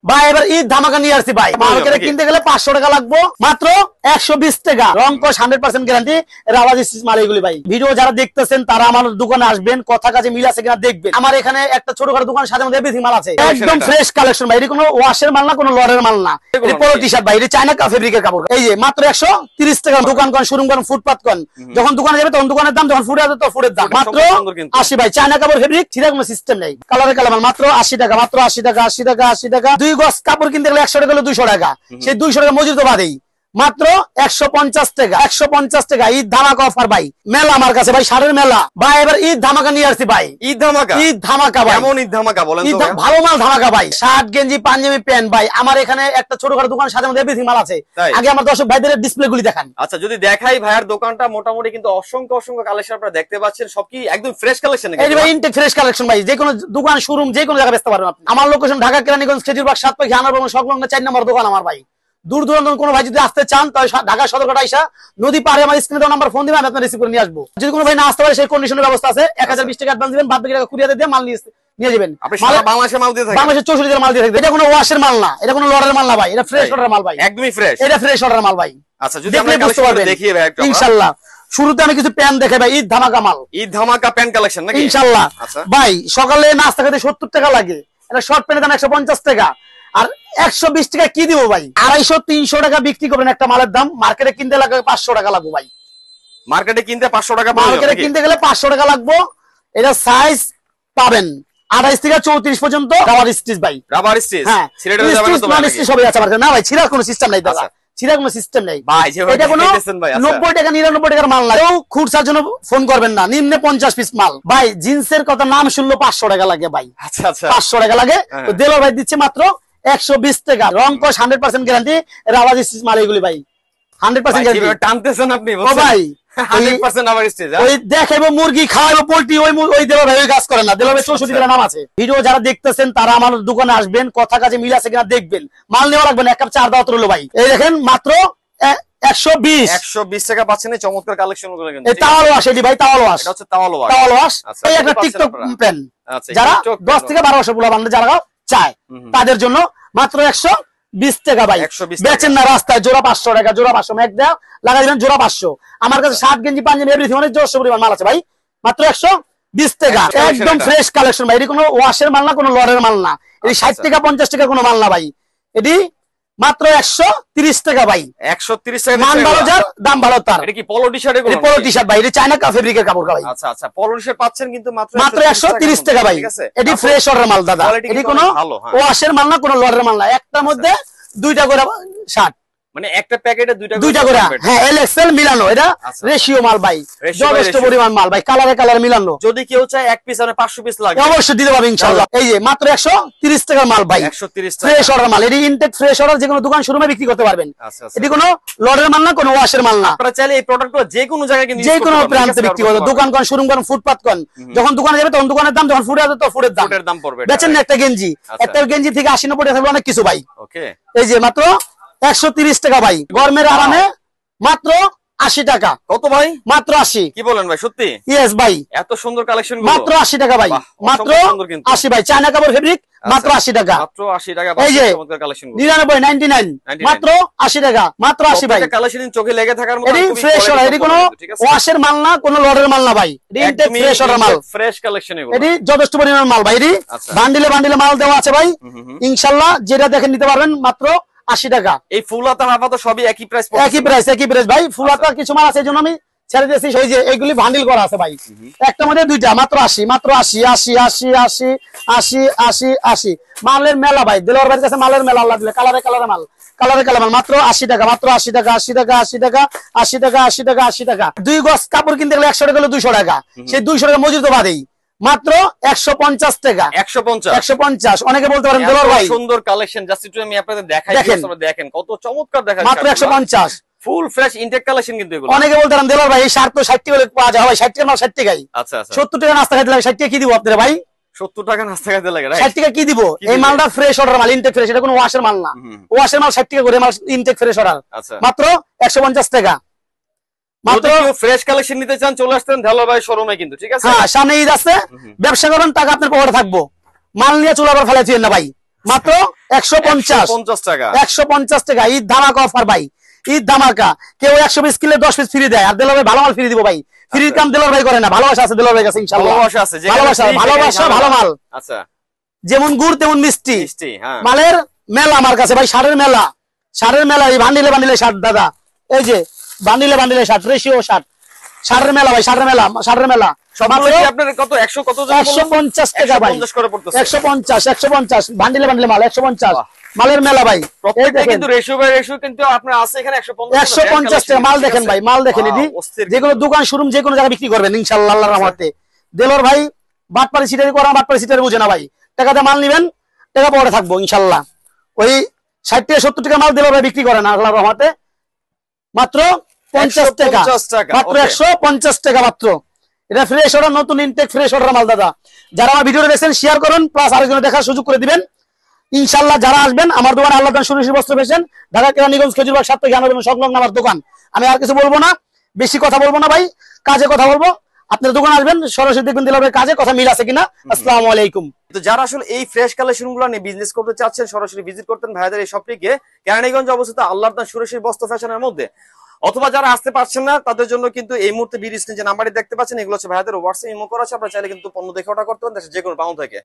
ভাই এবার ঈদ ধামাকা নিয়ে আসছি ভাই। মার্কেটে কিনতে গেলে 500 টাকা লাগবে, মাত্র 120 টাকা। রংকশ 100% গ্যারান্টি রাওয়াজ স্টিচ মাল এগুলি ভাই। ভিডিও যারা দেখতেছেন তারা আমার দোকানে আসবেন, কথা কাজে মিল আছে কিনা দেখবেন। আমার এখানে একটা ছোটখাটো দোকান, সাথে মধ্যে এভরিথিং মাল আছে, একদম ফ্রেশ কালেকশন ভাই। এটি কোনো ওয়াশের মাল না, কোনো লরের মাল না। এটি পোলো টি শার্ট ভাই, এটি চায়না ফেব্রিকের কাপড়। এই যে মাত্র 130 টাকা। দোকান কোন, শোরুম কোন, ফুটপাত কোন, যখন দোকানে যাবে তখন দোকানের দাম, যখন ফুটে আসবে তখন ফুটের দাম। মাত্র 80 ভাই, চায়না কাপড় ফেব্রিক, ছিঁড়া কোনো সিস্টেম নেই। কালারে কালার মাল মাত্র 80 টাকা, মাত্র 80 টাকা, 80 টাকা, 80 টাকা। 2 গজ কাপড় কিনতে গেলে 100 টাকা হলো 200 টাকা, সেই 200 টাকা মজুরি তো বাদেই। মাত্র 150 টাকা, 150 টাকা। ঈদ ধামাকা অফার ভাই, মেলা আমার কাছে ভাই, শাড়ির মেলা ভাই। এবার ঈদ ধামাকা নিয়ে আসছি ভাই। ঈদ ধামাকা, ঈদ ধামাকা ভাই। কেমন ঈদ ধামাকা বলেন তো? ভালো মাল ধামাকা ভাই। শার্ট, গেঞ্জি, পাঞ্জাবি, প্যান্ট ভাই। আমার এখানে একটা ছোটখাটো দোকান, সাথে মধ্যে এভরিথিং মাল আছে। আগে আমার দর্শক ভাইদের ডিসপ্লে গুলি দেখান। আচ্ছা, যদি দেখাই ভাইয়ার দোকানটা, মোটামুটি কিন্তু অসংখ্য অসংখ্য কালেকশন আপনারা দেখতে পাচ্ছেন। সব কি একদম ফ্রেশ কালেকশন? এই ভাই ইনটেক ফ্রেশ কালেকশন ভাই। যে কোনো দোকান, শোরুম, যে কোনো জায়গায় বেচতে পারবেন আপনি। আমার লোকেশন ঢাকা কেরানীগঞ্জ, খেজুরবাগ, সাতপাখি, আনারবন সংলগ্ন 4 নম্বর দোকান আমার ভাই। দূর দূরান্ত কোনো ভাই যদি আসতে চান, তাহলে ঢাকা সদরঘাট আইসা নদী পারে আমার স্ক্রিনে দেওয়া নাম্বার ফোন দিবেন, আমি আপনার রিসিভ করে নিয়ে আসবো। যদি কোনো ভাই না আসতে পারে, সেই কন্ডিশনের ব্যবস্থা আছে। 1020 টাকা অ্যাডভান্স দিবেন, বাদ বাকি টাকা কুরিয়ারে দিয়ে মাল নিয়ে যাবেন। বাংলাদেশে মাল দিয়ে থাকেন? বাংলাদেশে 64 জেলার মাল দিয়ে থাকবে। এটা কোনো ওয়াশের মাল না, এটা কোনো লরের মাল না ভাই, এটা ফ্রেশ অর্ডার মাল ভাই, একদমই ফ্রেশ। এটা ফ্রেশ অর্ডার মাল ভাই। আচ্ছা, যদি আমরা কালেকশন দেখিয়ে ভাই একটু ইনশাআল্লাহ। শুরুতে আমি কিছু প্যান্ট দেখাই ভাই, ঈদ ধামাকা মাল, ঈদ ধামাকা প্যান্ট কালেকশন নাকি? ইনশাআল্লাহ ভাই। সকালে নাস্তা খেতে 70 টাকা লাগে, এটা শর্ট প্যান্টের দাম 150 টাকা। আর 120 টাকা কি দিব ভাই? 250-300 টাকা বিক্রি করবেন একটা মালের দাম। মার্কেটে কিনতে লাগবে 500 টাকা লাগবে ভাই। মার্কেটে কিনতে 500 টাকা, মার্কেটে কিনতে গেলে 500 টাকা লাগবে। এটা সাইজ পাবেন 28 থেকে 34 পর্যন্ত। রাবার স্টিচ ভাই, রাবার স্টিচ। হ্যাঁ, ছিঁড়ে যাবে না তো ভাই? স্টিচ সবই আছে মার্কেটে। না ভাই, ছিঁড়ার কোনো সিস্টেম নাই দাদা, ছিঁড়ার কোনো সিস্টেম নেই ভাই। এটা কোনো 90 টাকা 99 টাকার মাল না। কেউ খুচরার জন্য ফোন করবেন না, নিম্নে 50 পিস মাল ভাই। জিন্সের কথা নাম শুনলো 500 টাকা লাগে ভাই। আচ্ছা আচ্ছা, 500 টাকা লাগে। দেলোয়ার ভাই দিচ্ছে মাত্র 120 টাকা। রংকশ 100% গ্যারান্টি রাওয়াজ স্টিচ মাল এগুলি ভাই, 100% গ্যারান্টি। টানতেছেন আপনি ও ভাই, 100% রাবার স্টিচ। ওই দেখাইবো মুরগি, খাওয়াইবো পোল্ট্রি, ওই দেলোয়ার ভাই ওই কাজ করে না। দেলোয়ার 64 জেলার নাম আছে। ভিডিও যারা দেখতেছেন তারা আমার দোকানে আসবেন, কথা কাজে মিল আছে কিনা দেখবেন। মাল নেওয়া লাগবে না, 1 কাপ চা দাও তো ভাই। এই দেখেন মাত্র 120 টাকা পাচ্ছেন এই চমৎকার কালেকশন গুলো। কিন্তু এই তাওয়াল ওয়াশ, এটি ভাই তাওয়াল ওয়াশ, এটা হচ্ছে তাওয়াল ওয়াশ। Towel wash. এই একটা টিকটক পেন, যারা 10 থেকে 12 বছর পোলা বান্ধব যারা চায় তাদের জন্য মাত্র 120 টাকা ভাই। বেচেন না রাস্তায়, জোড়া 500 টাকা, জোড়া 500 ম্যাক দেওয়া লাগাই দিবেন, জোড়া 500। আমার কাছে শার্ট, গেঞ্জি, পাঞ্জাবি এভরিথিং অনেক 100 পরিমাণ মাল আছে ভাই, মাত্র 120 টাকা। একদম ফ্রেশ কালেকশন ভাই। এটি কোনো ওয়াশের মাল না, কোনো লরের মাল না। এটি 60 টাকা 50 টাকা কোনো মাল না ভাই। এটি মাত্র 130 টাকা ভাই। 130 টাকা মান ভালো, যার দাম ভালো তার। এটা কি পোলো টি শার্ট? এগুলো পোলো টি শার্ট ভাই, এটা চায়না ফেব্রিকের কাপড় ভাই। আচ্ছা আচ্ছা, পোলো টি শার্ট পাচ্ছেন কিন্তু মাত্র 130 টাকা ভাই। এটি ফ্রেশ অর্ডার মাল দাদা, এটি কোনো ওয়াশের মাল না, কোনো লরের মাল না। একটার মধ্যে 2টা করে শার্ট, মানে একটা প্যাকেটে 2টা করে। হ্যাঁ, এলএক্সএল মিলানো, এটা রেশিও মাল ভাই, যথেষ্ট পরিমাণ মাল ভাই, কালারে কালার মিলানো। যদি কেউ চায় 1 পিস আর 500 পিস লাগে অবশ্যই দিতে পারবে ইনশাআল্লাহ। এই যে মাত্র 130 টাকার মাল ভাই, 130 টাকা ফ্রেশ অর্ডার মাল। এটি ইনটেক ফ্রেশ অর্ডার, যে কোনো দোকান শোরুমে বিক্রি করতে পারবেন। এটি কোনো লরের মাল না, কোনো ওয়াশের মাল না। আপনারা চাইলে এই প্রোডাক্টগুলো যে কোনো জায়গায় কিন্তু যে কোনো প্রান্তে বিক্রি করতে, দোকান কোন, শোরুম কোন, ফুটপাত কোন। যখন দোকানে যাবে তখন দোকানের দাম, যখন ফুটে আসবে তখন ফুটের দাম পড়বে। বেচেন না একটা গেঞ্জি, একটা গেঞ্জি থেকে 80-90 টাকা থাকবে অনেক কিছু ভাই। ওকে, এই যে মাত্র 130 টাকা ভাই। গরমের আরামে মাত্র 80 টাকা। কত ভাই? মাত্র 80। কি বলেন ভাই, সত্যি? ইয়েস ভাই, এত সুন্দর কালেকশন মাত্র 80 টাকা ভাই, মাত্র 80 ভাই। চায়না কাপড় ফেব্রিক, মাত্র 80 টাকা, মাত্র 80 টাকা। এই যে চমৎকার কালেকশন, 99 মাত্র 80 টাকা, মাত্র 80 ভাই। কালেকশন চোখে লেগে থাকার মতো। এটি ফ্রেশ অর্ডার, এটি কোনো ওয়াশের মাল না, কোনো লরের মাল না ভাই। এটি ইনটেক ফ্রেশ অর্ডার মাল, ফ্রেশ কালেকশন এগুলো। এটি যথেষ্ট পরিমাণ মাল ভাই। এটি বান্ডিলে বান্ডিলে মাল দেওয়া আছে ভাই, ইনশাআল্লাহ যেটা দেখেন নিতে পারবেন মাত্র 80 টাকা। এই ফুল হাতা হাফ হাতা সবই একই প্রাইস? একই প্রাইস ভাই। ফুল হাতা কিছু মাল আছে, এই জন্য আমি ছেড়ে দিয়েছি। ওই যে এইগুলি বান্ডিল করা আছে ভাই, একটা মধ্যে 2টা, মাত্র 80, মাত্র 80 80 80 80 80 80 80। মালের মেলা ভাই, দেলোয়ার ভাইয়ের কাছে মালের মেলা। আল্লাহ দিলে কালারে কালারে মাল, কালারে কালার মাল, মাত্র 80 টাকা, মাত্র 80 টাকা 80 টাকা 80 টাকা 80 টাকা 80 টাকা 80 টাকা। 2 গজ কাপড় কিনতে গেলে 100 টাকা হলো 200 টাকা, সেই 200 টাকা মজুরি তো বাদেই। মাত্র 150 টাকা, 150। অনেকে বলতে পারেন দেলোয়ার ভাই সুন্দর কালেকশন, জাস্ট একটু আমি আপনাদের দেখাই, দেখেন কত চমৎকার দেখাচ্ছে। মাত্র 150, ফুল ফ্রেশ ইনটেক কালেকশন কিন্তু এগুলো। অনেকে বলতে পারেন দেলোয়ার ভাই এই শার্ট তো 60 টাকা পাওয়া যায় ভাই, 60 টাকা মাল 60 টাকাই। আচ্ছা আচ্ছা, 70 টাকা নাস্তা খাইতে লাগে, 60 টাকা কি দিব আপনারা ভাই? 70 টাকা নাস্তা খাইতে লাগে, 60 টাকা কি দিব? এই মালটা ফ্রেশ অর্ডার মাল, ইনটেক ফ্রেশ, এটা কোনো ওয়াশের মাল না। ওয়াশের মাল 60 টাকা করে, মাল ইনটেক ফ্রেশ অর্ডার, মাত্র 150 টাকা। মাত্র ফ্রেশ কালেকশন নিতে চান চলে আসতেন দেলোয়ার ভাই শোরুমে কিন্তু, ঠিক আছে? হ্যাঁ, সামনে ঈদ আছে, ব্যবসা করেন, টাকা আপনার পকেটে থাকবো, মাল নিয়ে চলে আবার ফেলাইছেন না ভাই। মাত্র 150 150 টাকা 150 টাকা ঈদ ধামাকা অফার ভাই, ঈদ ধামাকা। কেউ 120 কিলো 10 পিস ফ্রি দেয়, আর দেলোয়ার ভাই ভালো মাল ফ্রি দিব ভাই। ফ্রির কাম দেলোয়ার ভাই করে না, ভালোবাসা আছে দেলোয়ার ভাই কাছে ইনশাআল্লাহ। ভালোবাসা আছে, যেখানে ভালোবাসা, free ভালোবাসা, সেখানে ভালো মাল। আচ্ছা, যেমন গুড় তেমন মিষ্টি মিষ্টি, হ্যাঁ। মালের মেলা আমার কাছে ভাই, ষাঁড়ের মেলা, ষাঁড়ের মেলা। এই বান্ডিলে বান্ডিলে ষাঁড় দাদা, এই যে বান্ডিলে বান্ডিলে ষাঁড়, রেশিও ষাঁড়, ষাঁড়ের মেলা ভাই, ষাঁড়ের মেলা, ষাঁড়ের মেলা। সবগুলো কি আপনার কত 100 কত জন বললেন? 150 টাকা ভাই, 150 করে পড়তেছে। 150 বান্ডিলে বান্ডিলে মাল 150 মালের মেলা ভাই। এই প্রত্যেকটা দেখেন কিন্তু রেশিও বাই রেশিও কিন্তু আপনার আছে এখানে 150 150 টাকা মাল দেখেন ভাই, মাল দেখেন এটি। যেগুলো দোকান শোরুম যে কোনো জায়গায় বিক্রি করবেন ইনশাআল্লাহ আল্লাহর রহমতে। দেলোয়ার ভাই বাটপারি সিটারি করা, বাটপারি সিটারি বুঝে না ভাই। টাকাতে মাল নিবেন, টাকা পরে থাকবো ইনশাআল্লাহ। ওই 60 থেকে 70 টাকা মাল দেলোয়ার ভাই বিক্রি করে না আল্লাহর রহমতে। মাত্র 50 টাকা, 150 টাকা, মাত্র okay। 150 টাকা মাত্র। এটা ফ্রেশ অর্ডার, নতুন ইনটেক ফ্রেশ অর্ডার মাল দাদা। যারা আমার ভিডিওটা দেখছেন শেয়ার করুন, প্লাস আরেকজনের দেখার সুযোগ করে দিবেন ইনশাআল্লাহ। যারা আসবেন আমার দোকান আল্লাহ দান সুরেশ বস্ত্র ফ্যাশন, ঢাকা কেরানীগঞ্জ খেজুরবাগ 7 থেকে 11 সংলগ্ন আমার দোকান। আমি আর কিছু বলবো না, বেশি কথা বলবো না ভাই, কাজে কথা বলবো। আপনার দোকান আসবেন, সরাসরি দেখবেন দিলার ভাই কাজে কথা মিল আছে কিনা। আসসালামু আলাইকুম। তো যারা আসলে এই ফ্রেশ কালেকশন গুলো নিয়ে বিজনেস করতে চাচ্ছেন, সরাসরি ভিজিট করতেন ভাইদের এই শপটিকে, কেরানীগঞ্জ অবস্থিত আল্লাহর দান সুরেশ বস্ত্র ফ্যাশনের মধ্যে। অথবা যারা আসতে পারছেন না তাদের জন্য কিন্তু এই মুহূর্তে ভিডিও স্ক্রিনে যে নাম্বারটি দেখতে পাচ্ছেন, এগুলো হচ্ছে ভাইদের হোয়াটসঅ্যাপ ইমো করা আছে। আপনারা চাইলে কিন্তু পণ্য দেখে অর্ডার করতে পারেন দেশের যে কোনো প্রান্ত থেকে।